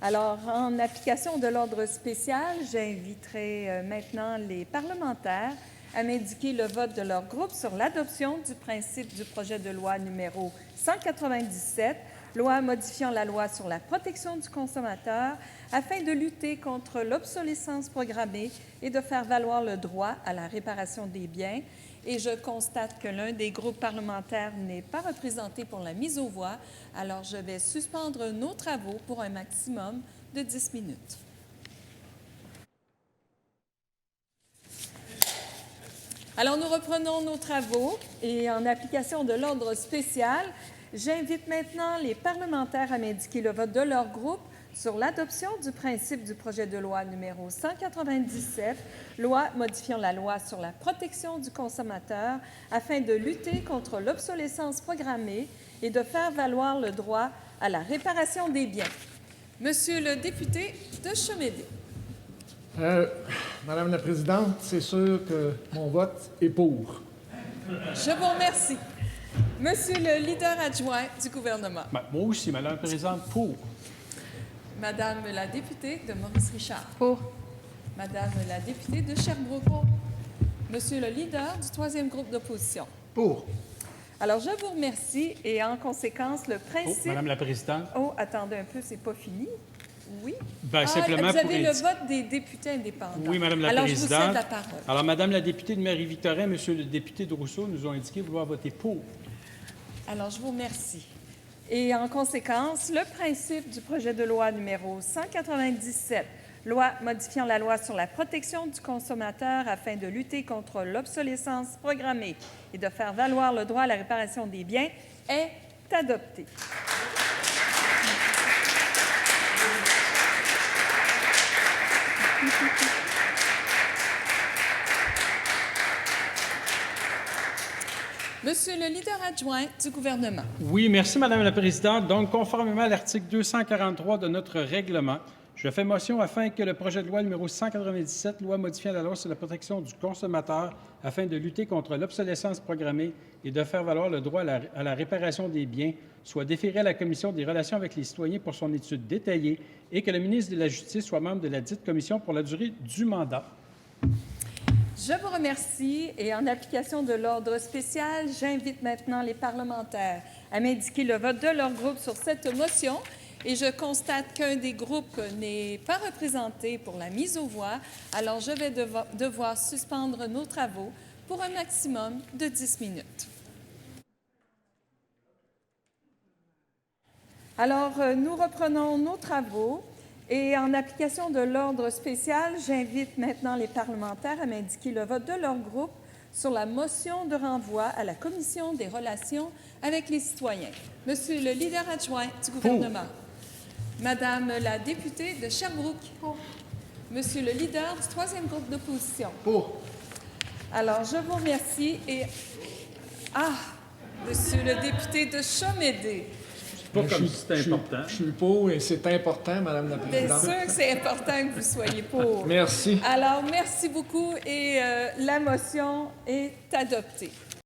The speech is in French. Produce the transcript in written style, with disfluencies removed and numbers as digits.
Alors, en application de l'ordre spécial, j'inviterai maintenant les parlementaires à m'indiquer le vote de leur groupe sur l'adoption du principe du projet de loi numéro 197, loi modifiant la loi sur la protection du consommateur afin de lutter contre l'obsolescence programmée et de faire valoir le droit à la réparation des biens. Et je constate que l'un des groupes parlementaires n'est pas représenté pour la mise aux voix. Alors, je vais suspendre nos travaux pour un maximum de 10 minutes. Alors, nous reprenons nos travaux et en application de l'ordre spécial, j'invite maintenant les parlementaires à m'indiquer le vote de leur groupe sur l'adoption du principe du projet de loi numéro 197, loi modifiant la loi sur la protection du consommateur afin de lutter contre l'obsolescence programmée et de faire valoir le droit à la réparation des biens. Monsieur le député de Chemédé. Madame la Présidente, c'est sûr que mon vote est pour. Je vous remercie. Monsieur le leader adjoint du gouvernement. Moi aussi, Madame la Présidente, pour. Madame la députée de Maurice-Richard. Pour. Madame la députée de Sherbrooke. Pour. Monsieur le leader du troisième groupe d'opposition. Pour. Alors, je vous remercie et en conséquence, le principe... Madame la Présidente. Oh, attendez un peu, c'est pas fini. Oui. Simplement vous avez pour le vote des députés indépendants. Oui, Madame la Alors, Présidente. je vous cède la parole. Alors, Madame la députée de Marie-Victorin, Monsieur le député de Rousseau nous ont indiqué vouloir voter pour. Alors, je vous remercie. Et en conséquence, le principe du projet de loi numéro 197, loi modifiant la loi sur la protection du consommateur afin de lutter contre l'obsolescence programmée et de faire valoir le droit à la réparation des biens, est adopté. Monsieur le leader adjoint du gouvernement. Oui, merci, Madame la Présidente. Donc, conformément à l'article 243 de notre règlement, je fais motion afin que le projet de loi numéro 197, loi modifiant la loi sur la protection du consommateur afin de lutter contre l'obsolescence programmée et de faire valoir le droit à la réparation des biens, soit déféré à la Commission des relations avec les citoyens pour son étude détaillée et que le ministre de la Justice soit membre de la dite commission pour la durée du mandat. Je vous remercie et en application de l'ordre spécial, j'invite maintenant les parlementaires à m'indiquer le vote de leur groupe sur cette motion et je constate qu'un des groupes n'est pas représenté pour la mise aux voix. Alors, je vais devoir suspendre nos travaux pour un maximum de 10 minutes. Alors, nous reprenons nos travaux. Et en application de l'ordre spécial, j'invite maintenant les parlementaires à m'indiquer le vote de leur groupe sur la motion de renvoi à la Commission des relations avec les citoyens. Monsieur le leader adjoint du gouvernement. Pour. Madame la députée de Sherbrooke. Pour. Monsieur le leader du troisième groupe d'opposition. Pour. Alors, je vous remercie et... Monsieur le député de Chemédé. Pas comme si c'était important. Je suis pour et c'est important, Madame la Présidente. Bien sûr que c'est important que vous soyez pour. Merci. Alors, merci beaucoup et la motion est adoptée.